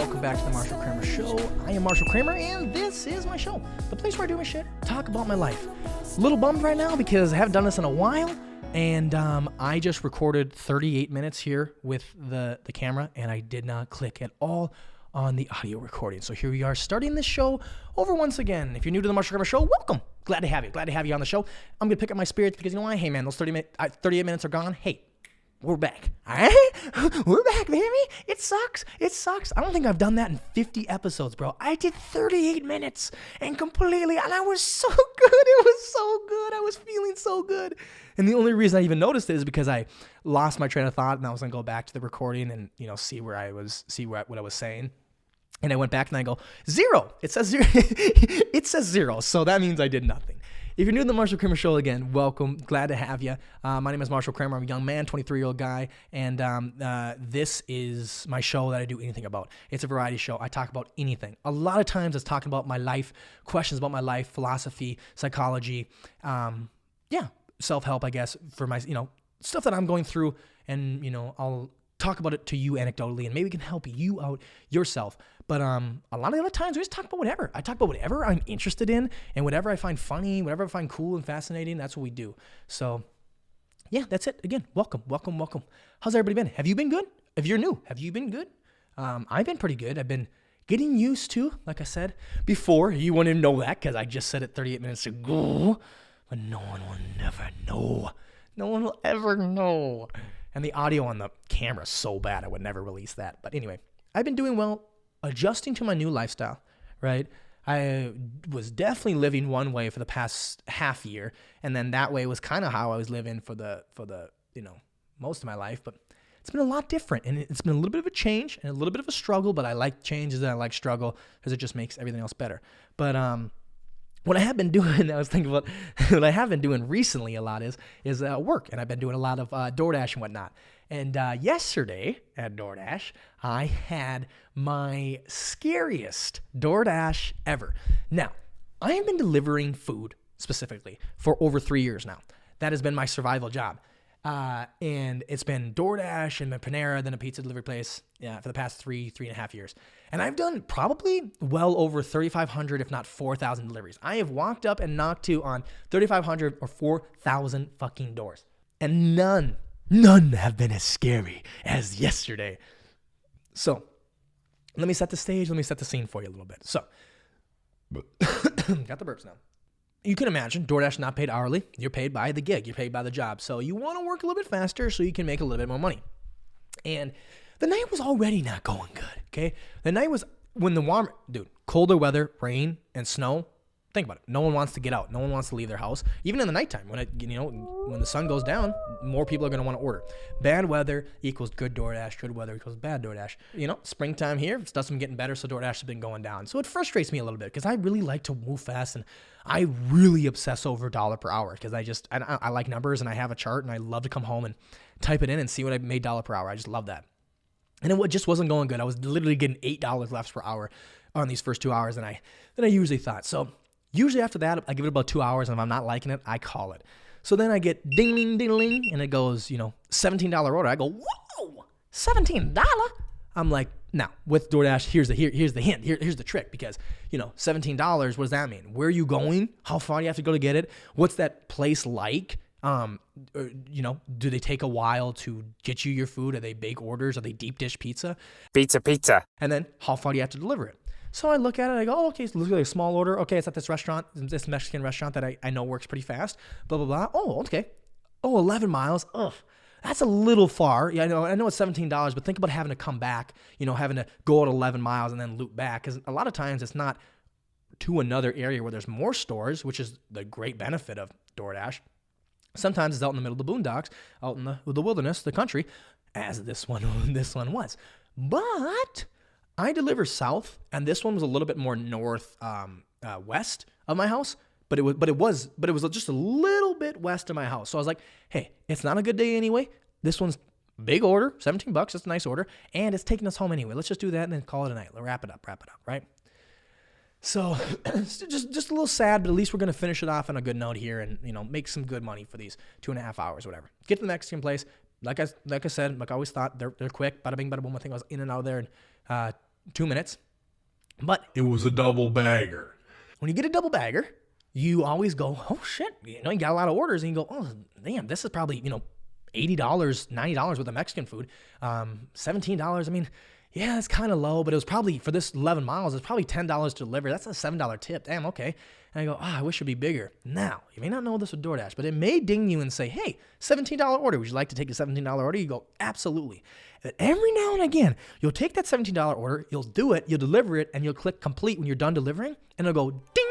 welcome back to the Marshal Kramer Show. I am Marshal Kramer, and this is my show, the place where I do my shit, talk about my life. A little bummed right now because I haven't done this in a while, and I just recorded 38 minutes here with the camera, and I did not click at all on the audio recording. So here we are, starting this show over once again. If you're new to the Marshal Kramer Show, welcome. Glad to have you. Glad to have you on the show. I'm going to pick up my spirits because you know why? Hey, man, those 38 minutes are gone. Hey, we're back. All right? We're back, baby. It sucks. It sucks. I don't think I've done that in 50 episodes, bro. I did 38 minutes and I was so good. It was so good. I was feeling so good. And the only reason I even noticed it is because I lost my train of thought and I was going to go back to the recording and, see what I was saying. And I went back and I go, 0. It says 0. It says 0. So that means I did nothing. If you're new to the Marshal Kramer Show, again, welcome. Glad to have you. My name is Marshal Kramer. I'm a young man, 23-year-old guy, and this is my show that I do anything about. It's a variety show. I talk about anything. A lot of times it's talking about my life, questions about my life, philosophy, psychology, self-help, I guess, for my, stuff that I'm going through, and, I'll talk about it to you anecdotally, and maybe we can help you out yourself. But a lot of the other times, we just talk about whatever. I talk about whatever I'm interested in, and whatever I find funny, whatever I find cool and fascinating, that's what we do. So, yeah, that's it. Again, welcome. How's everybody been? Have you been good? If you're new, have you been good? I've been pretty good. I've been getting used to, like I said before, you wouldn't know that because I just said it 38 minutes ago, but no one will never know. No one will ever know. And the audio on the camera is so bad, I would never release that. But anyway, I've been doing well, adjusting to my new lifestyle, right? I was definitely living one way for the past half year, and then that way was kind of how I was living for the most of my life. But it's been a lot different, and it's been a little bit of a change and a little bit of a struggle. But I like changes and I like struggle because it just makes everything else better. But what I have been doing, I was thinking about what I have been doing recently a lot is work, and I've been doing a lot of DoorDash and whatnot. And yesterday at DoorDash, I had my scariest DoorDash ever. Now, I have been delivering food specifically for over 3 years now. That has been my survival job. And it's been DoorDash and then Panera, then a pizza delivery place for the past three and a half years. And I've done probably well over 3,500, if not 4,000 deliveries. I have walked up and knocked to on 3,500 or 4,000 fucking doors. And none have been as scary as yesterday. So let me set the stage. Let me set the scene for you a little bit. So got the burps now. You can imagine DoorDash not paid hourly. You're paid by the gig. You're paid by the job. So you want to work a little bit faster so you can make a little bit more money. And the night was already not going good, okay? The night was when colder weather, rain, and snow. Think about it. No one wants to get out. No one wants to leave their house. Even in the nighttime, when the sun goes down, more people are going to want to order. Bad weather equals good DoorDash. Good weather equals bad DoorDash. Springtime here, stuff's been getting better, so DoorDash has been going down. So it frustrates me a little bit because I really like to move fast, and I really obsess over dollar per hour because I like numbers, and I have a chart, and I love to come home and type it in and see what I made dollar per hour. I just love that. And it just wasn't going good. I was literally getting $8 left per hour on these first 2 hours than I usually thought. So usually after that, I give it about 2 hours, and if I'm not liking it, I call it. So then I get ding-ling, and it goes, $17 order. I go, whoa, $17? I'm like, now, with DoorDash, here's the hint, here's the trick, because, $17, what does that mean? Where are you going? How far do you have to go to get it? What's that place like? Do they take a while to get you your food? Are they big orders? Are they deep dish pizza? Pizza. And then how far do you have to deliver it? So I look at it, I go, okay, so it looks like a small order. Okay, it's at this restaurant, this Mexican restaurant that I know works pretty fast, blah, blah, blah. Oh, okay. Oh, 11 miles. Ugh, that's a little far. Yeah, I know it's $17, but think about having to come back, having to go out 11 miles and then loop back. Because a lot of times it's not to another area where there's more stores, which is the great benefit of DoorDash. Sometimes it's out in the middle of the boondocks, out in the wilderness, the country, as this one was. But I deliver south, and this one was a little bit more north west of my house, but it was just a little bit west of my house. So I was like, hey, it's not a good day anyway. This one's big order, $17. That's a nice order, and it's taking us home anyway. Let's just do that and then call it a night. Wrap it up, right? So just a little sad, but at least we're going to finish it off on a good note here and, make some good money for these 2.5 hours, whatever. Get to the Mexican place. Like I said, like I always thought, they're quick. Bada bing, bada boom. I think I was in and out of there in 2 minutes. But it was a double bagger. When you get a double bagger, you always go, oh shit, you got a lot of orders, and you go, oh damn, this is probably, $80, $90 worth of Mexican food. $17, I mean, yeah, it's kind of low, but it was probably, for this 11 miles, it's probably $10 to deliver. That's a $7 tip. Damn, okay. And I go, I wish it'd be bigger. Now, you may not know this with DoorDash, but it may ding you and say, hey, $17 order. Would you like to take a $17 order? You go, absolutely. And every now and again, you'll take that $17 order, you'll do it, you'll deliver it, and you'll click complete when you're done delivering, and it'll go, ding.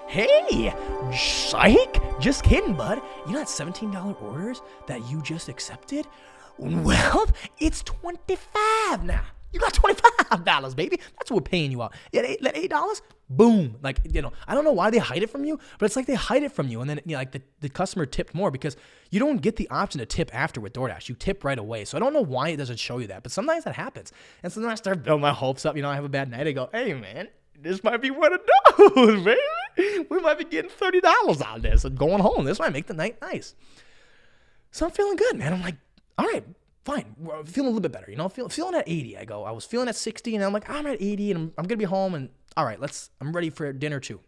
Hey, psych, just kidding, bud. You know that $17 orders that you just accepted? Well, it's $25 now. You got $25, baby. That's what we're paying you out. Yeah, that $8, boom. Like, I don't know why they hide it from you, but it's like they hide it from you. And then, like the customer tipped more because you don't get the option to tip after with DoorDash. You tip right away. So I don't know why it doesn't show you that, but sometimes that happens. And so then I start building my hopes up. I have a bad night. I go, hey, man, this might be one of those, baby. We might be getting $30 out of this and going home. This might make the night nice. So I'm feeling good, man. I'm like, all right, fine. I'm feeling a little bit better. Feeling at 80. I was feeling at 60, and I'm like, I'm at 80, and I'm going to be home, and all right, I'm ready for dinner too.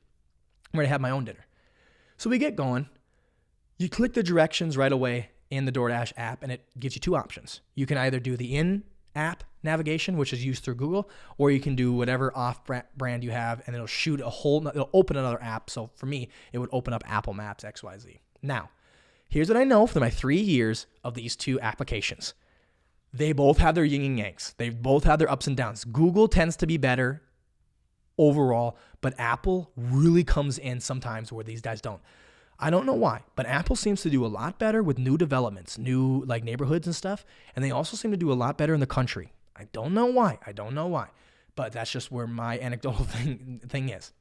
I'm ready to have my own dinner. So we get going. You click the directions right away in the DoorDash app, and it gives you two options. You can either do the in-app navigation, which is used through Google, or you can do whatever off-brand you have, and it'll open another app. So for me, it would open up Apple Maps, XYZ. Now, here's what I know from my 3 years of these two applications. They both have their yin and yangs. They both have their ups and downs. Google tends to be better overall, but Apple really comes in sometimes where these guys don't. I don't know why, but Apple seems to do a lot better with new developments, new like neighborhoods and stuff, and they also seem to do a lot better in the country. I don't know why, but that's just where my anecdotal thing is.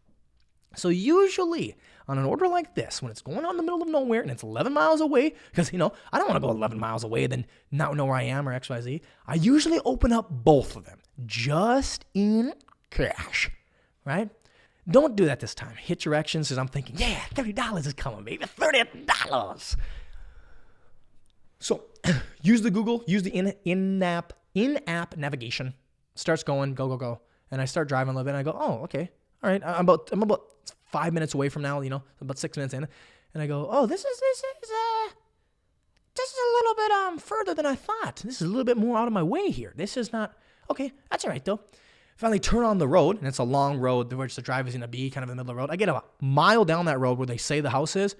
So usually on an order like this, when it's going on in the middle of nowhere and it's 11 miles away, because, I don't want to go 11 miles away and then not know where I am or XYZ, I usually open up both of them just in cash, right? Don't do that this time. Hit directions because I'm thinking, yeah, $30 is coming, baby, $30. So use the Google, use the in-app navigation. Starts going, go. And I start driving a little bit and I go, oh, okay. All right, I'm about 5 minutes away from now, about 6 minutes in. And I go, oh, this is a little bit further than I thought. This is a little bit more out of my way here. This is not, okay, that's all right though. Finally turn on the road, and it's a long road which the drive is going to be kind of in the middle of the road. I get a mile down that road where they say the house is.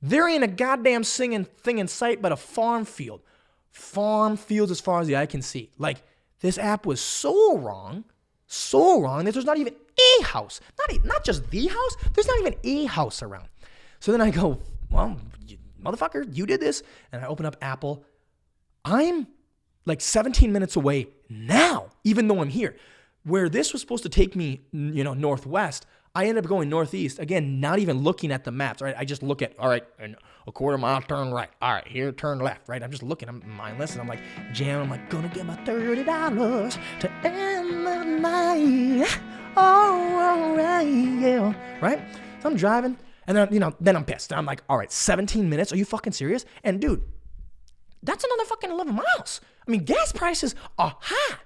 There ain't a goddamn singing thing in sight but a farm field. Farm fields as far as the eye can see. Like, this app was so wrong that there's not even a house. Not just the house. There's not even a house around. So then I go, well, motherfucker, you did this. And I open up Apple. I'm like 17 minutes away now, even though I'm here. Where this was supposed to take me, northwest, I ended up going northeast. Again, not even looking at the maps, right? I just look at, all right, and a quarter mile, turn right. All right, here, turn left, right? I'm just looking. I'm mindless, and I'm like, I'm like, gonna get my $30 to end the night. All right, yeah. Right? So I'm driving, and then I'm pissed. And I'm like, all right, 17 minutes? Are you fucking serious? And dude, that's another fucking 11 miles. I mean, gas prices are high.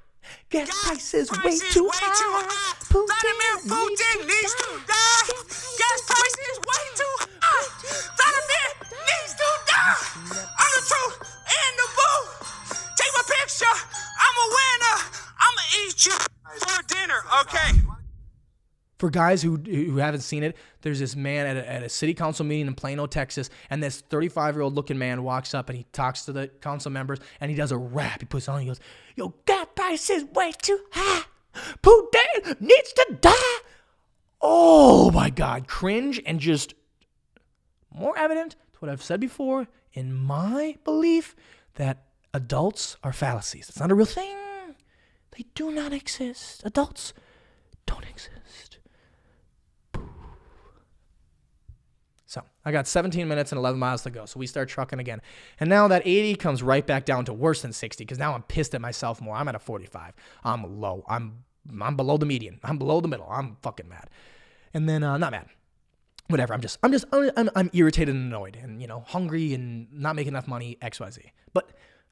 Gas prices way too high. Vladimir Putin needs to die. Gas prices way too high. Vladimir needs to die. I'm the truth and the boo. Take my picture. I'm a winner. I'ma eat you for dinner. Okay. For guys who haven't seen it, there's this man at a city council meeting in Plano, Texas, and this 35-year-old looking man walks up and he talks to the council members and he does a rap. He puts on, he goes, yo, gas prices way too high. Putin needs to die. Oh my God, cringe and just more evident to what I've said before in my belief that adults are fallacies. It's not a real thing. They do not exist. Adults don't exist. So I got 17 minutes and 11 miles to go. So we start trucking again. And now that 80 comes right back down to worse than 60 because now I'm pissed at myself more. I'm at a 45. I'm low. I'm below the median. I'm below the middle. I'm fucking mad. And then not mad. Whatever. I'm irritated and annoyed and, hungry and not making enough money, XYZ. But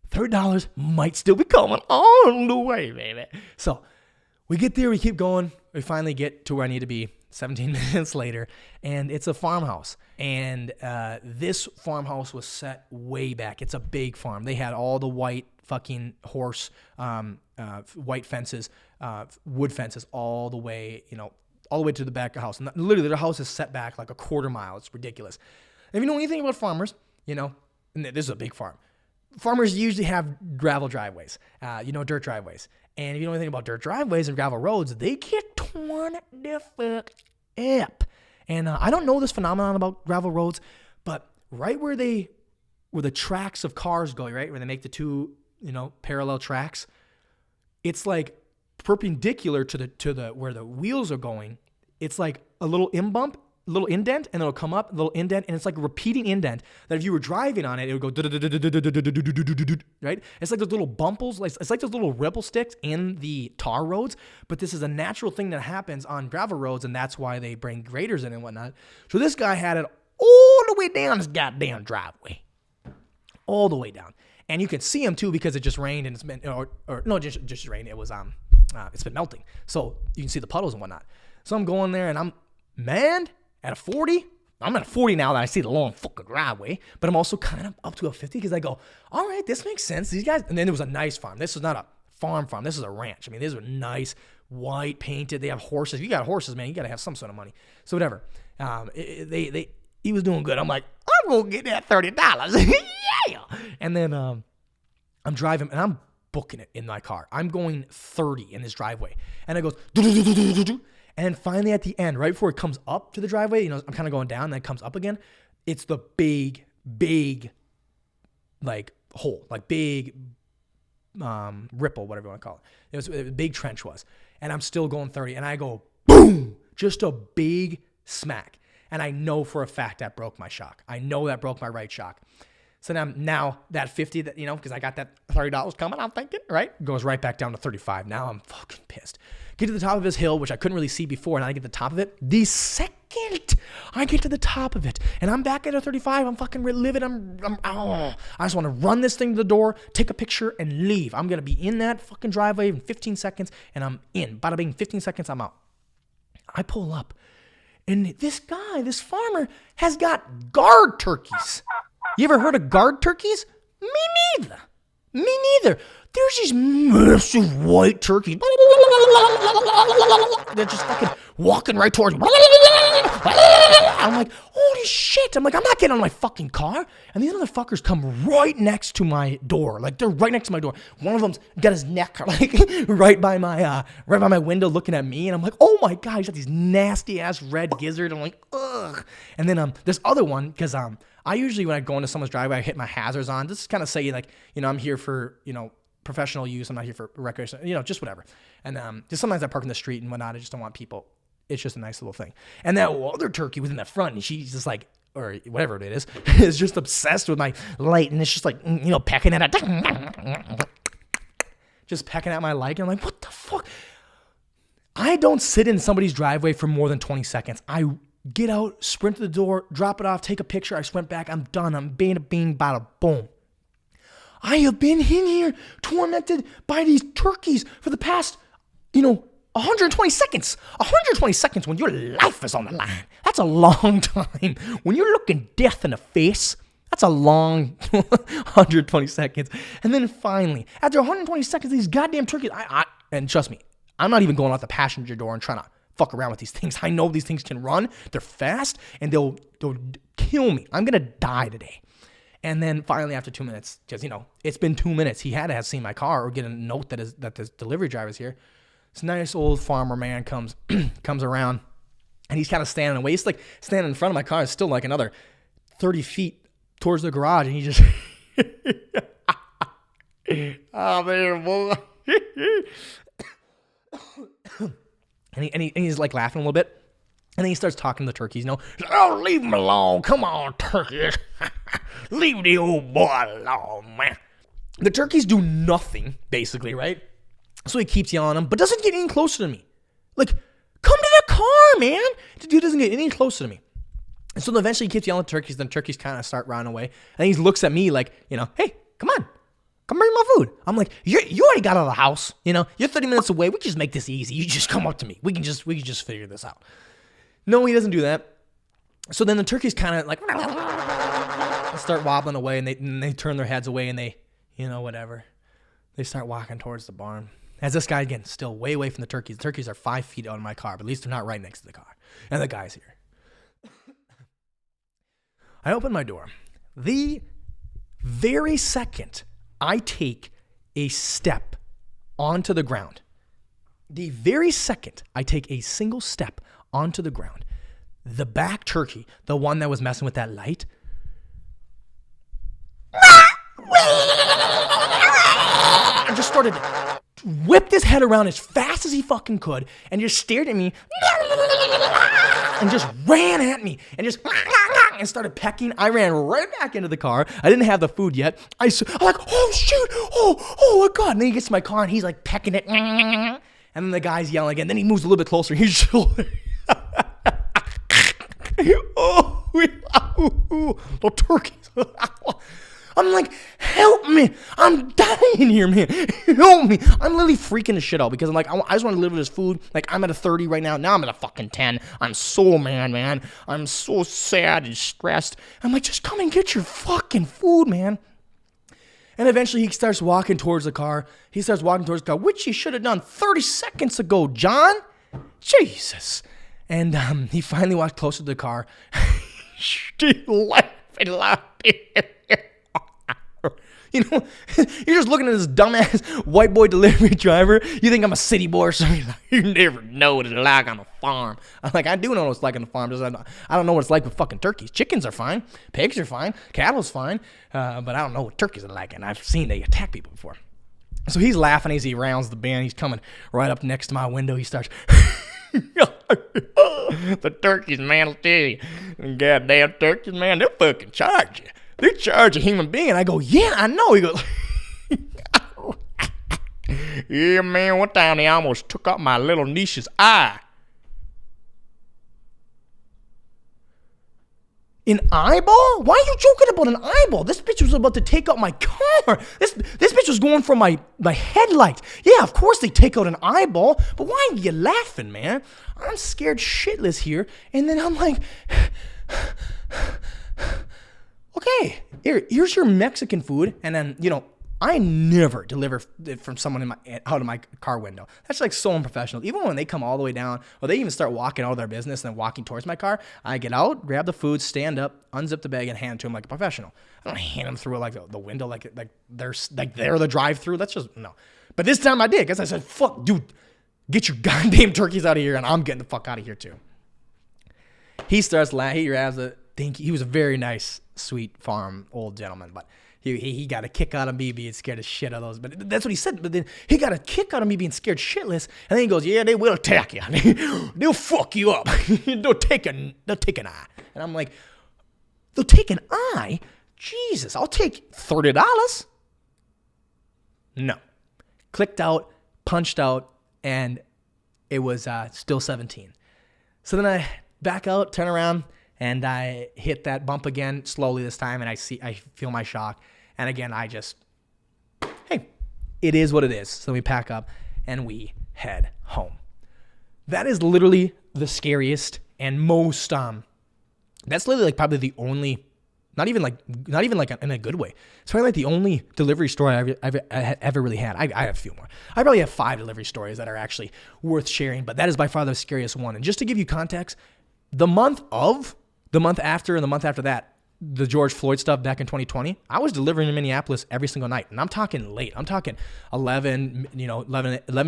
$30 might still be coming on the way, baby. So We get there, we keep going. We finally get to where I need to be 17 minutes later, and it's a farmhouse. And this farmhouse was set way back. It's a big farm. They had all the white fucking horse, white fences, wood fences all the way, all the way to the back of the house. And literally, their house is set back like a quarter mile. It's ridiculous. If you know anything about farmers, and this is a big farm. Farmers usually have gravel driveways, dirt driveways. And if you know anything about dirt driveways and gravel roads, they get torn the fuck up. And I don't know this phenomenon about gravel roads, but right where the tracks of cars go, right, where they make the two, parallel tracks, it's like perpendicular to the where the wheels are going. It's like a little little indent, and it'll come up, a little indent, and it's like a repeating indent that if you were driving on it, it would go, right? It's like those little bumples, it's like those little ripple sticks in the tar roads, but this is a natural thing that happens on gravel roads, and that's why they bring graders in and whatnot. So this guy had it all the way down his goddamn driveway. All the way down. And you can see him too because it just rained and it's been, just rained. It was, it's been melting. So you can see the puddles and whatnot. So I'm going there and I'm mad. At a 40, I'm at a 40 now that I see the long fucking driveway, but I'm also kind of up to a 50 because I go, all right, this makes sense. These guys, and then there was a nice farm. This was not a farm. This is a ranch. I mean, these were nice, white painted. They have horses. If you got horses, man, you got to have some sort of money. So whatever. He was doing good. I'm like, I'm going to get that $30. Yeah. And then I'm driving and I'm booking it in my car. I'm going 30 in this driveway. And it goes, and then finally at the end, right before it comes up to the driveway, I'm kind of going down, and then it comes up again. It's the big, like hole, like big ripple, whatever you want to call it. It was a big trench was. And I'm still going 30, and I go, boom, just a big smack. And I know for a fact that broke my shock. I know that broke my right shock. So now that 50, that because I got that $30 coming, I'm thinking, right? Goes right back down to 35. Now I'm fucking pissed. Get to the top of this hill, which I couldn't really see before, and I get to the top of it. The second I get to the top of it, and I'm back at a 35, I'm fucking livid. I just want to run this thing to the door, take a picture, and leave. I'm going to be in that fucking driveway in 15 seconds, and I'm in. Bada bing, 15 seconds, I'm out. I pull up, and this guy, this farmer, has got guard turkeys. You ever heard of guard turkeys? Me neither. There's these massive white turkeys. They're just fucking walking right towards me. I'm like, holy shit. I'm like, I'm not getting on my fucking car. And these motherfuckers come right next to my door. Like, they're right next to my door. One of them's got his neck like right by my window looking at me. And I'm like, oh my God, he's got these nasty ass red gizzard. I'm like, ugh. And then this other one, because I usually, when I go into someone's driveway, I hit my hazards on. Just kind of say, like, I'm here for, professional use. I'm not here for recreation, just whatever. And just sometimes I park in the street and whatnot. I just don't want people. It's just a nice little thing. And that other turkey was in the front, and she's just like, or whatever it is just obsessed with my light. And it's just like, pecking at it. Just pecking at my light. And I'm like, what the fuck? I don't sit in somebody's driveway for more than 20 seconds. I get out, sprint to the door, drop it off, take a picture. I sprint back. I'm done. I'm bada bing, bada boom. I have been in here tormented by these turkeys for the past, 120 seconds. 120 seconds when your life is on the line. That's a long time. When you're looking death in the face, that's a long 120 seconds. And then finally, after 120 seconds, these goddamn turkeys, and trust me, I'm not even going out the passenger door and trying to fuck around with these things. I know these things can run. They're fast, and they'll kill me. I'm going to die today. And then finally, after 2 minutes, because, it's been 2 minutes. He had to have seen my car or get a note that this delivery driver's here. This nice old farmer man comes around, and he's kind of standing away. He's like standing in front of my car. It's still like another 30 feet towards the garage, and he just... oh, man, boy. and he's like laughing a little bit. And then he starts talking to the turkeys, oh, leave him alone. Come on, turkeys. Leave the old boy alone, man. The turkeys do nothing, basically, right? So he keeps yelling at them, but doesn't get any closer to me. Like, come to the car, man. The dude doesn't get any closer to me. And so eventually he keeps yelling at turkeys, then turkeys kind of start running away. And he looks at me like, hey, come on. Come bring my food. I'm like, you already got out of the house. You're 30 minutes away. We can just make this easy. You just come up to me. We can just figure this out. No, he doesn't do that. So then the turkeys kind of like start wobbling away, and they turn their heads away, and they, whatever. They start walking towards the barn. As this guy, again, still way away from the turkeys. The turkeys are 5 feet out of my car, but at least they're not right next to the car. And the guy's here. I open my door. The very second I take a step onto the ground, the very second I take a single step onto the ground, the back turkey, the one that was messing with that light, just started whipped his head around as fast as he fucking could and just stared at me and just ran at me and just and started pecking. I ran right back into the car. I didn't have the food yet. I'm like, oh shoot, oh my God. And then he gets to my car and he's like pecking it. And then the guy's yelling again. Then he moves a little bit closer. He's just the turkeys. I'm like, help me. I'm dying here, man. Help me. I'm literally freaking the shit out because I'm like, I just want to live with this food. Like, I'm at a 30 right now. Now I'm at a fucking 10. I'm so mad, man. I'm so sad and stressed. I'm like, just come and get your fucking food, man. And eventually he starts walking towards the car. Which he should have done 30 seconds ago, John. Jesus. And he finally walked closer to the car. She's laughing. You're just looking at this dumbass white boy delivery driver. You think I'm a city boy or something. You never know what it's like on a farm. I'm like, I do know what it's like on a farm. Just I don't know what it's like with fucking turkeys. Chickens are fine. Pigs are fine. Cattle's fine. But I don't know what turkeys are like. And I've seen they attack people before. So he's laughing as he rounds the bend. He's coming right up next to my window. He starts... The turkeys, man, I'll tell you. Goddamn turkeys, man, they'll fucking charge you. They charge a human being. I go, yeah, I know. He goes, yeah, man, one time they almost took out my little niece's eye. An eyeball? Why are you joking about an eyeball? This bitch was about to take out my car. This bitch was going for my headlight. Yeah, of course they take out an eyeball, but why are you laughing, man? I'm scared shitless here. And then I'm like, okay, here's your Mexican food. And then, I never deliver from someone out of my car window. That's like so unprofessional. Even when they come all the way down, or they even start walking out of their business and then walking towards my car, I get out, grab the food, stand up, unzip the bag, and hand it to them like a professional. I don't hand them through like the window like they're the drive-through. That's just no. But this time I did because I said, "Fuck, dude, get your goddamn turkeys out of here," and I'm getting the fuck out of here too. He starts laughing. He grabs it. He was a very nice, sweet farm old gentleman, but. He got a kick out of me being scared as shit of those. But that's what he said. But then he got a kick out of me being scared shitless. And then he goes, yeah, they will attack you. They'll fuck you up. They'll take an eye. And I'm like, they'll take an eye? Jesus, I'll take $30. No. Clicked out, punched out, and it was still 17. So then I back out, turn around, and I hit that bump again slowly this time, and I feel my shock. And again, hey, it is what it is. So we pack up and we head home. That is literally the scariest and most, that's literally like probably the only, not even like in a good way. It's probably like the only delivery story I've ever really had. I have a few more. I probably have 5 delivery stories that are actually worth sharing, but that is by far the scariest one. And just to give you context, the month after, and the month after that, the George Floyd stuff back in 2020, I was delivering in Minneapolis every single night. And I'm talking late. I'm talking 11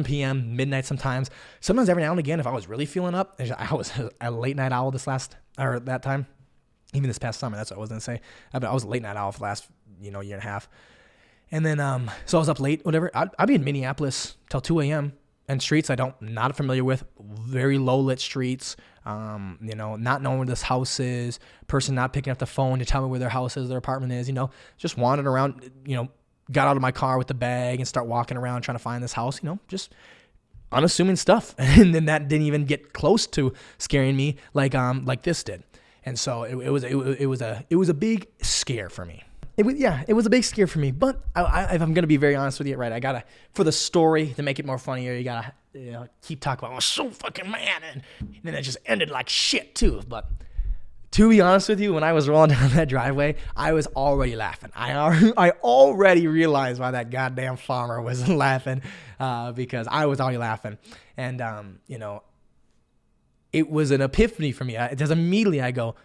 p.m., midnight sometimes. Sometimes every now and again, if I was really feeling up, I was a late night owl that time. Even this past summer, that's what I was going to say. I was a late night owl for the last, year and a half. And then, so I was up late, whatever. I'd be in Minneapolis till 2 a.m. and streets not familiar with, very low lit streets. Not knowing where this house is, person not picking up the phone to tell me where their house is, their apartment is, just wandering around, got out of my car with the bag and start walking around trying to find this house, just unassuming stuff. And then that didn't even get close to scaring me like this did. And so it was a big scare for me. it was a big scare for me. But if I'm going to be very honest with you, right, I got to, for the story to make it more funnier, you got to keep talking about, I was so fucking mad. And then it just ended like shit too. But to be honest with you, when I was rolling down that driveway, I was already laughing. I already realized why that goddamn farmer was laughing, because I was already laughing. And, it was an epiphany for me. Just immediately I go,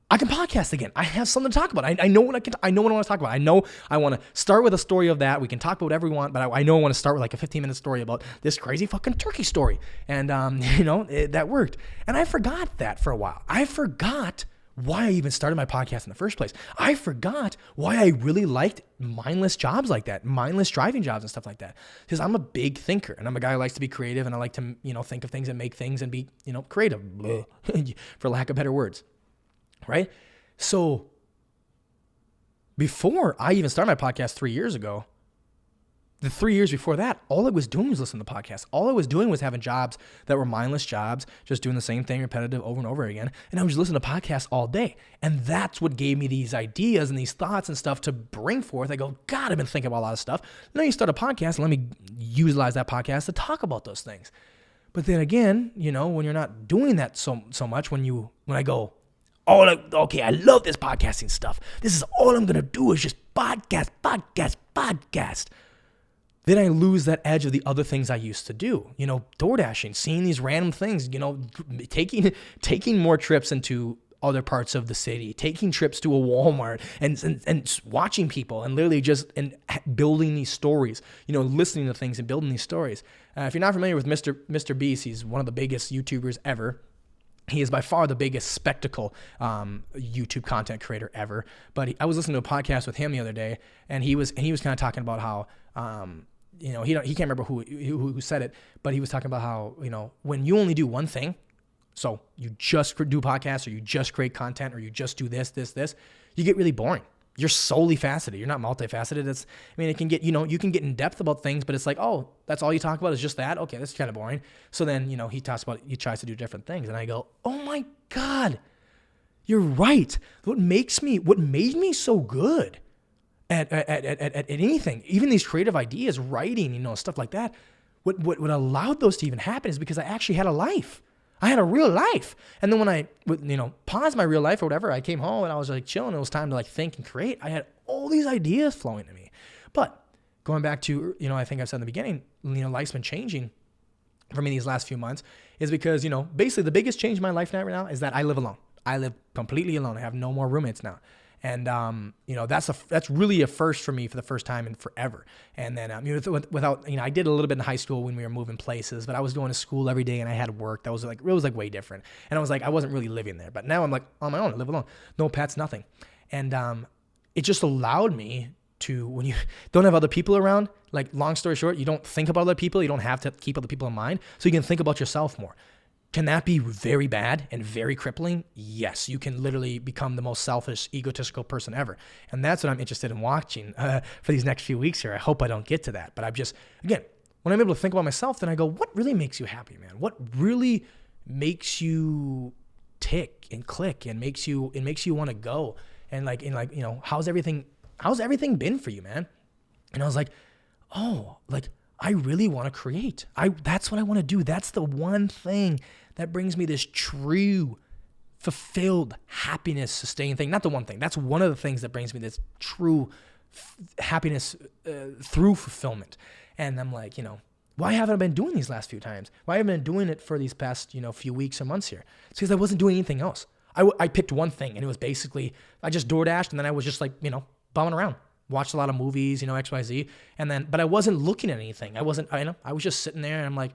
I can podcast again. I have something to talk about. I know what I know what I want to talk about. I know I want to start with a story of that. We can talk about whatever we want, but I know I want to start with like a 15-minute story about this crazy fucking turkey story. And, that worked. And I forgot that for a while. I forgot why I even started my podcast in the first place. I forgot why I really liked mindless jobs like that, mindless driving jobs and stuff like that. Because I'm a big thinker, and I'm a guy who likes to be creative, and I like to, think of things and make things and be, creative, for lack of better words. Right? So before I even started my podcast 3 years ago, the 3 years before that, all I was doing was listening to podcasts. All I was doing was having jobs that were mindless jobs, just doing the same thing repetitive over and over again. And I was listening to podcasts all day. And that's what gave me these ideas and these thoughts and stuff to bring forth. I go, God, I've been thinking about a lot of stuff. Now you start a podcast, and let me utilize that podcast to talk about those things. But then again, when you're not doing that so much, when I go, okay, I love this podcasting stuff. This is all I'm going to do is just podcast. Then I lose that edge of the other things I used to do. DoorDashing, seeing these random things, taking more trips into other parts of the city, taking trips to a Walmart and watching people and literally just building these stories, listening to things and building these stories. If you're not familiar with Mr. Beast, he's one of the biggest YouTubers ever. He is by far the biggest spectacle YouTube content creator ever. But I was listening to a podcast with him the other day, and he was kind of talking about how he can't remember who said it, but he was talking about how when you only do one thing, so you just do podcasts or you just create content or you just do this, you get really boring. You're solely faceted. You're not multifaceted. It can get, you can get in depth about things, but it's like, oh, that's all you talk about is just that? Okay, that's kind of boring. So then, he tries to do different things. And I go, oh my God, you're right. What made me so good at anything, even these creative ideas, writing, stuff like that, what allowed those to even happen is because I actually had a life. I had a real life. And then when I, paused my real life or whatever, I came home and I was like chilling. It was time to think and create. I had all these ideas flowing to me. But going back to, I think I said in the beginning, life's been changing for me these last few months is because, basically the biggest change in my life right now is that I live alone. I live completely alone. I have no more roommates now. And, that's really a first for me for the first time in forever. And then, without, I did a little bit in high school when we were moving places, but I was going to school every day and I had work. That was it was way different. And I was like, I wasn't really living there, but now I'm like on my own, I live alone, no pets, nothing. And, it just allowed me to, when you don't have other people around, like long story short, you don't think about other people. You don't have to keep other people in mind. So you can think about yourself more. Can that be very bad and very crippling? Yes, you can literally become the most selfish, egotistical person ever. And that's what I'm interested in watching for these next few weeks here. I hope I don't get to that. But again, when I'm able to think about myself, then I go, what really makes you happy, man? What really makes you tick and click and makes you want to go? And how's everything been for you, man? And I was like, I really want to create. That's what I want to do. That's the one thing that brings me this true, fulfilled happiness, sustaining thing. Not the one thing. That's one of the things that brings me this true happiness through fulfillment. And I'm like, why haven't I been doing these last few times? Why haven't I been doing it for these past, few weeks or months here? It's because I wasn't doing anything else. I picked one thing, and it was basically, I just DoorDashed, and then I was just bumming around. Watched a lot of movies, XYZ. But I wasn't looking at anything. I was just sitting there and I'm like,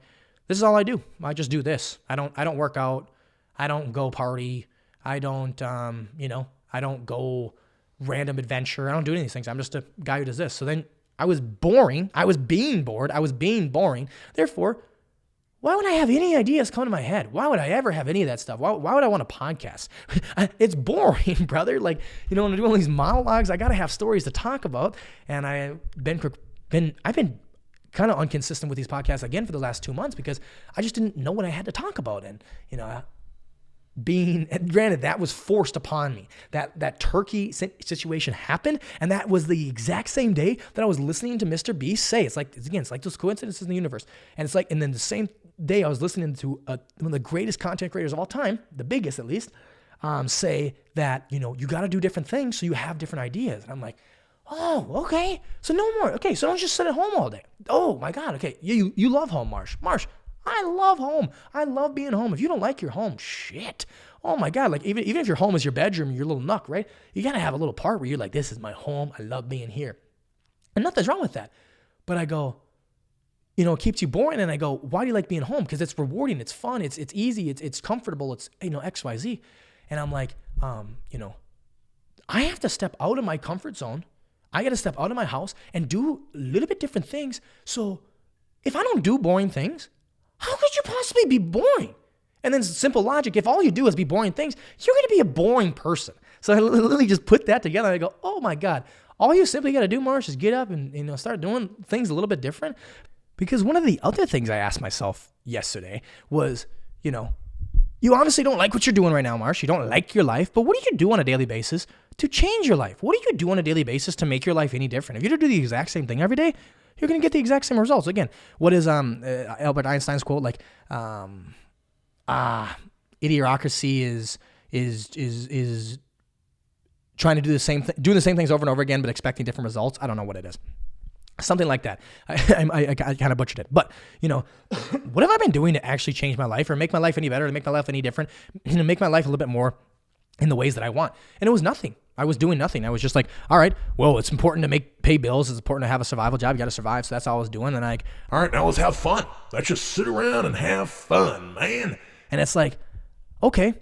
this is all I do. I just do this. I don't work out. I don't go party. I don't, I don't go random adventure. I don't do any of these things. I'm just a guy who does this. So then I was boring. I was being bored. I was being boring. Therefore, why would I have any ideas come to my head? Why would I ever have any of that stuff? Why would I want a podcast? It's boring, brother. When I'm doing these monologues, I got to have stories to talk about. And I've been kind of inconsistent with these podcasts again for the last 2 months because I just didn't know what I had to talk about. And, granted, that was forced upon me. That turkey situation happened, and that was the exact same day that I was listening to Mr. Beast say, it's like those coincidences in the universe. And it's like, and then the same day I was listening to one of the greatest content creators of all time, the biggest at least, say that, you got to do different things so you have different ideas. And I'm like, oh, okay. So no more. Okay, so don't just sit at home all day. Oh my God. Okay, you love home, Marsh. I love home. I love being home. If you don't like your home, shit. Oh my God. Like even if your home is your bedroom, your little nook, right? You got to have a little part where you're like, this is my home. I love being here. And nothing's wrong with that. But I go, it keeps you boring. And I go, why do you like being home? Because it's rewarding. It's fun. It's easy. It's comfortable. It's, X, Y, Z. And I'm like, I have to step out of my comfort zone. I got to step out of my house and do a little bit different things. So if I don't do boring things, how could you possibly be boring? And then simple logic, if all you do is be boring things, you're going to be a boring person. So I literally just put that together and I go, oh my God, all you simply got to do, Marsh, is get up and start doing things a little bit different. Because one of the other things I asked myself yesterday was, you honestly don't like what you're doing right now, Marsh. You don't like your life, but what do you do on a daily basis to change your life? What do you do on a daily basis to make your life any different? If you do the exact same thing every day, you're going to get the exact same results. Again, what is Albert Einstein's quote? Like, idiocracy is trying to do the same thing, doing the same things over and over again, but expecting different results. I don't know what it is. Something like that. I kind of butchered it. But, what have I been doing to actually change my life or make my life any better, to make my life any different, make my life a little bit more in the ways that I want? And it was nothing. I was doing nothing. I was just like, all right, well, it's important to pay bills. It's important to have a survival job. You got to survive. So that's all I was doing. And all right, now let's have fun. Let's just sit around and have fun, man. And it's like, okay,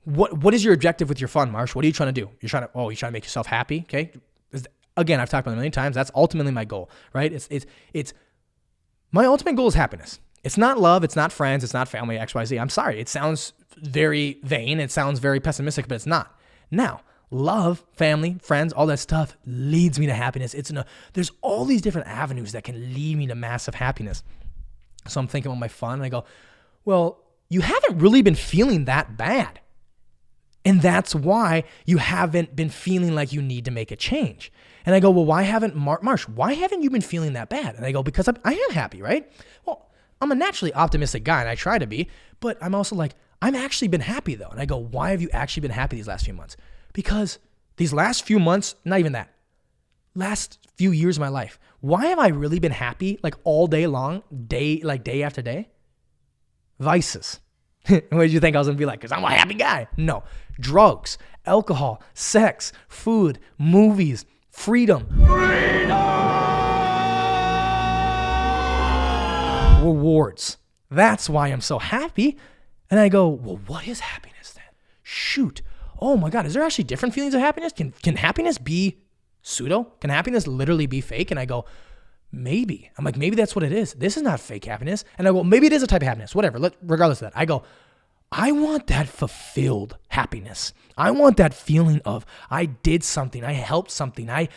what is your objective with your fun, Marsh? What are you trying to do? You're trying to make yourself happy. Okay. Again, I've talked about it a million times. That's ultimately my goal, right? It's my ultimate goal is happiness. It's not love. It's not friends. It's not family, X, Y, Z. I'm sorry. It sounds very vain. It sounds very pessimistic, but it's not. Now, love, family, friends, all that stuff leads me to happiness. There's all these different avenues that can lead me to massive happiness. So I'm thinking about my fun and I go, well, you haven't really been feeling that bad. And that's why you haven't been feeling like you need to make a change. And I go, well, why haven't Marsh, why haven't you been feeling that bad? And I go, because I am happy, right? Well, I'm a naturally optimistic guy and I try to be, but I'm also like, I'm actually been happy though. And I go, why have you actually been happy these last few months? Because these last few months, not even that, last few years of my life, why have I really been happy like all day long, day after day? Vices. What did you think I was going to be like? Because I'm a happy guy. No. Drugs, alcohol, sex, food, movies, freedom. Rewards. That's why I'm so happy. And I go, well, what is happiness then? Shoot. Oh my God. Is there actually different feelings of happiness? Can happiness be pseudo? Can happiness literally be fake? And I go, maybe. I'm like, maybe that's what it is. This is not fake happiness. And I go, maybe it is a type of happiness. Whatever. Regardless of that, I go, I want that fulfilled happiness. I want that feeling of I did something. I helped something. I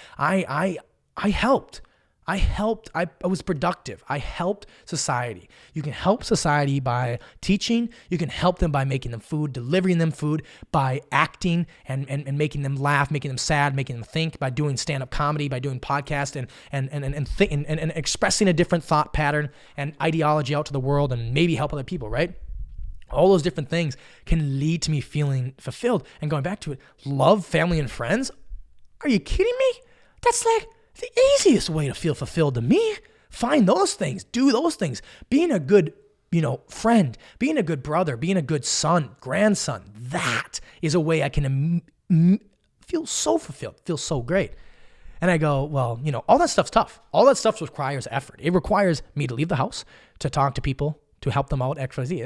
helped. I was productive. I helped society. You can help society by teaching. You can help them by making them food, delivering them food, by acting and making them laugh, making them sad, making them think, by doing stand-up comedy, by doing podcasts and expressing a different thought pattern and ideology out to the world and maybe help other people, right? All those different things can lead to me feeling fulfilled. And going back to it, love, family, and friends. Are you kidding me? That's like the easiest way to feel fulfilled to me. Find those things, do those things. Being a good, friend, being a good brother, being a good son, grandson, that is a way I can feel so fulfilled, feel so great. And I go, well, all that stuff's tough. All that stuff requires effort. It requires me to leave the house, to talk to people, to help them out, X, Y, Z.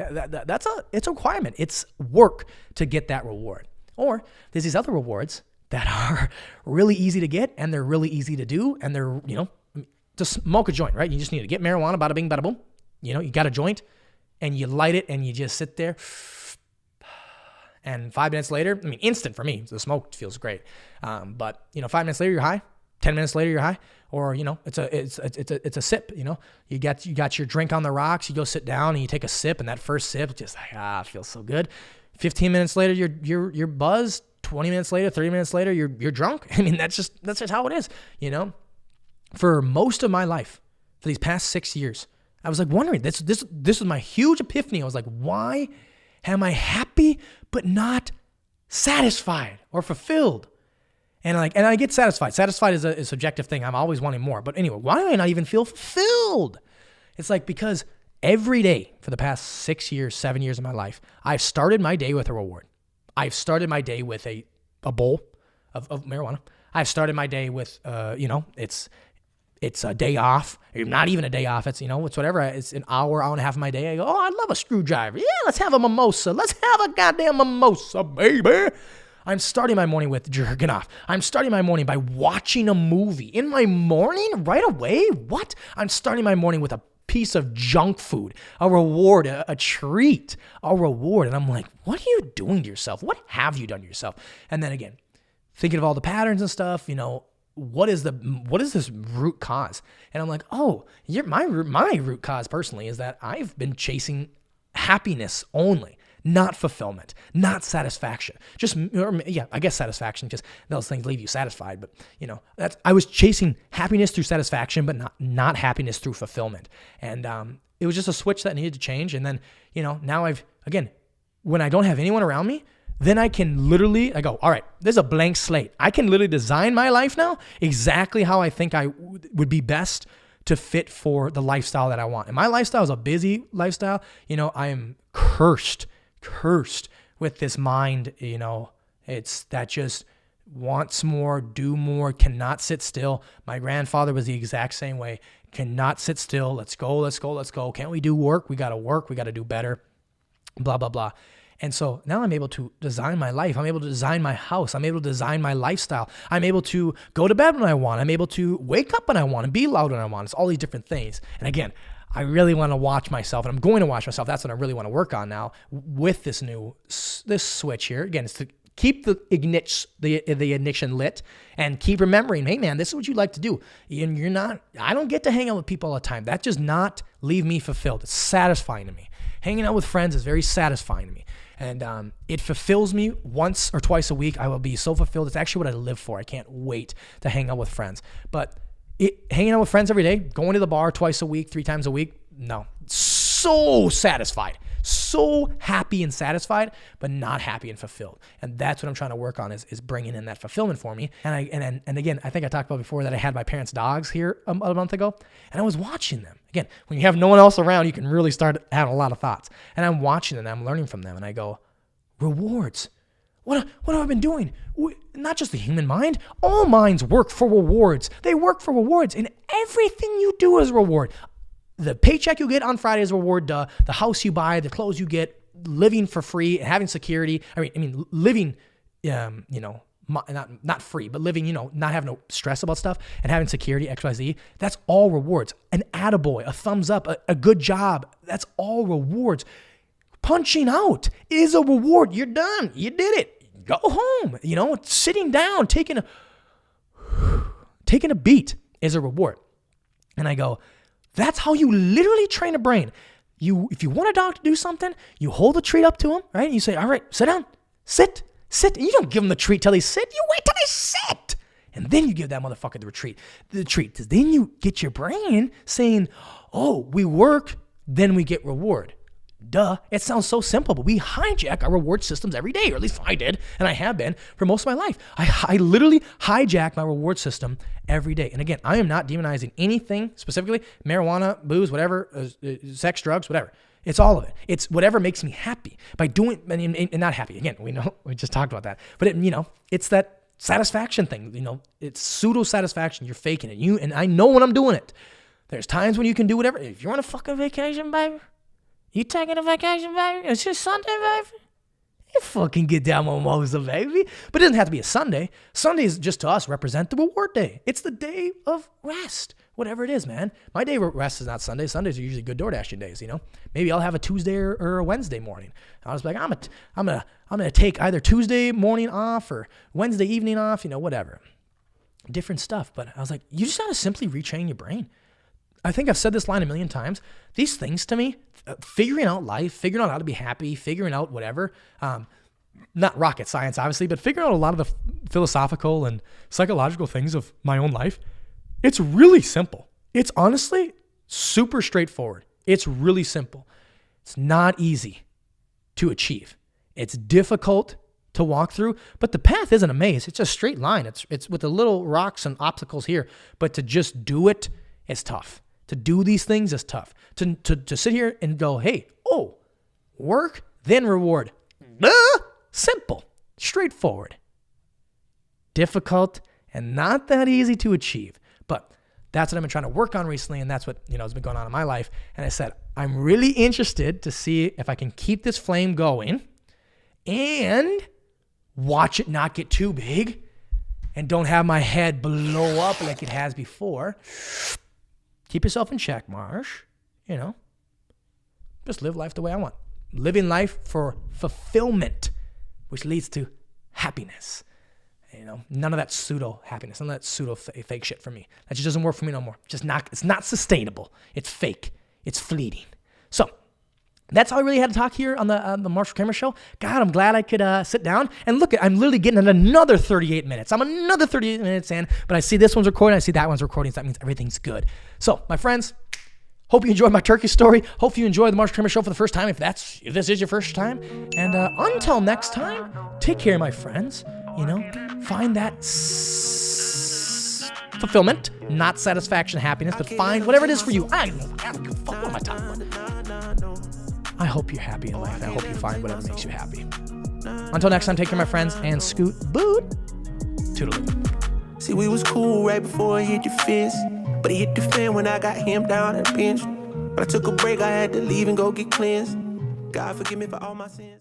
It's a requirement. It's work to get that reward. Or there's these other rewards that are really easy to get and they're really easy to do. And they're, to smoke a joint, right? You just need to get marijuana, bada bing, bada boom. You got a joint and you light it and you just sit there. And 5 minutes later, instant for me. The smoke feels great. But 5 minutes later, you're high. 10 minutes later, you're high. Or, it's a sip, you got your drink on the rocks. You go sit down and you take a sip, and that first sip, just it feels so good. 15 minutes later, you're buzzed. 20 minutes later, 30 minutes later, you're drunk. I mean, that's just how it is, For most of my life, for these past 6 years, I was like wondering, this was my huge epiphany. I was like, why am I happy but not satisfied or fulfilled? And I get satisfied. Satisfied is a subjective thing. I'm always wanting more. But anyway, why do I not even feel fulfilled? It's like, because every day for the past 6 years, 7 years of my life, I've started my day with a reward. I've started my day with a bowl of marijuana. I've started my day with, it's a day off. Not even a day off. It's, it's whatever. It's an hour and a half of my day. I go, oh, I love a screwdriver. Yeah, let's have a mimosa. Let's have a goddamn mimosa, baby. I'm starting my morning with jerking off. I'm starting my morning by watching a movie. In my morning, right away? What? I'm starting my morning with a piece of junk food, a reward, a treat, a reward. And I'm like, what are you doing to yourself? What have you done to yourself? And then again, thinking of all the patterns and stuff, what is this root cause? And I'm like, oh, my root cause personally is that I've been chasing happiness only. Not fulfillment, not satisfaction. I guess satisfaction, just those things leave you satisfied. But, I was chasing happiness through satisfaction, but not happiness through fulfillment. And it was just a switch that needed to change. And then, now when I don't have anyone around me, then I go, all right, there's a blank slate. I can literally design my life now exactly how I think I would be best to fit for the lifestyle that I want. And my lifestyle is a busy lifestyle. I am cursed with this mind, it's that just wants more, do more, cannot sit still. My grandfather was the exact same way. Cannot sit still. Let's go. Can't we do work? We got to do better, blah, blah, blah. And so now I'm able to design my life. I'm able to design my house. I'm able to design my lifestyle. I'm able to go to bed when I want. I'm able to wake up when I want and be loud when I want. It's all these different things. And again, I really want to watch myself, and I'm going to watch myself. That's what I really want to work on now with this switch here. Again, it's to keep the ignition lit and keep remembering, hey man, this is what you like to do. I don't get to hang out with people all the time. That does not leave me fulfilled. It's satisfying to me. Hanging out with friends is very satisfying to me. And it fulfills me once or twice a week. I will be so fulfilled. It's actually what I live for. I can't wait to hang out with friends. But hanging out with friends every day, going to the bar twice a week, 3 times a week, no. So satisfied, so happy and satisfied, but not happy and fulfilled. And that's what I'm trying to work on is bringing in that fulfillment for me. And again, I think I talked about before that I had my parents' dogs here a month ago, and I was watching them. Again, when you have no one else around, you can really start having a lot of thoughts. And I'm watching them, and I'm learning from them, and I go, rewards. What have I been doing? Not just the human mind. All minds work for rewards. They work for rewards, and everything you do is reward. The paycheck you get on Friday is a reward. The house you buy, the clothes you get, living for free, having security. I mean, living, not free, but living, not having no stress about stuff and having security, XYZ. That's all rewards. An attaboy, a thumbs up, a good job. That's all rewards. Punching out is a reward. You're done. You did it. Go home. Sitting down, taking a beat is a reward. And I go, that's how you literally train a brain. If you want a dog to do something, you hold the treat up to him, right? And you say, all right, sit down, sit. And you don't give him the treat till they sit. You wait till they sit. And then you give that motherfucker the treat. Then you get your brain saying, oh, we work, then we get reward. Duh. It sounds so simple, but we hijack our reward systems every day, or at least I did, and I have been for most of my life. I literally hijack my reward system every day. And again, I am not demonizing anything specifically, marijuana, booze, whatever, sex, drugs, whatever. It's all of it. It's whatever makes me happy by doing, and not happy. Again, we just talked about that, but it's that satisfaction thing. It's pseudo satisfaction. You're faking it. And I know when I'm doing it. There's times when you can do whatever. If you're on a fucking vacation, baby. You taking a vacation, baby? It's just Sunday, baby? You fucking get down mimosa, baby. But it doesn't have to be a Sunday. Sundays just to us represent the reward day. It's the day of rest, whatever it is, man. My day of rest is not Sunday. Sundays are usually good DoorDashing days, Maybe I'll have a Tuesday or a Wednesday morning. I was like, I'm gonna take either Tuesday morning off or Wednesday evening off, whatever. different stuff. But I was like, you just got to simply retrain your brain. I think I've said this line a million times. These things to me, figuring out life, figuring out how to be happy, figuring out whatever, not rocket science, obviously, but figuring out a lot of the philosophical and psychological things of my own life, it's really simple. It's honestly super straightforward. It's really simple. It's not easy to achieve. It's difficult to walk through, but the path isn't a maze. It's a straight line. It's with the little rocks and obstacles here, but to just do it is tough. To do these things is tough. To sit here and go, hey, work, then reward. Simple, straightforward, difficult, and not that easy to achieve. But that's what I've been trying to work on recently, and that's what has been going on in my life. And I said, I'm really interested to see if I can keep this flame going and watch it not get too big and don't have my head blow up like it has before. Keep yourself in check, Marsh. Just live life the way I want. Living life for fulfillment, which leads to happiness. None of that pseudo happiness, none of that pseudo fake shit for me. That just doesn't work for me no more. It's not sustainable. It's fake. It's fleeting. So that's all I really had to talk here on the Marshal Kramer Show. God, I'm glad I could sit down and look. I'm literally getting another 38 minutes. I'm another 38 minutes in, but I see this one's recording. I see that one's recording. So that means everything's good. So, my friends, hope you enjoyed my turkey story. Hope you enjoyed the Marshal Kramer Show for the first time, if this is your first time. And until next time, take care, my friends. Find that fulfillment, not satisfaction, happiness, but find whatever it is for you. I don't give a fuck. What am I talking about? I hope you're happy in life. I hope you find whatever makes you happy. Until next time, take care, my friends, and scoot boot. Toodaloo. See, we was cool right before it hit your fist, but it hit the fan when I got him down and pinched. But I took a break, I had to leave and go get cleansed. God forgive me for all my sins.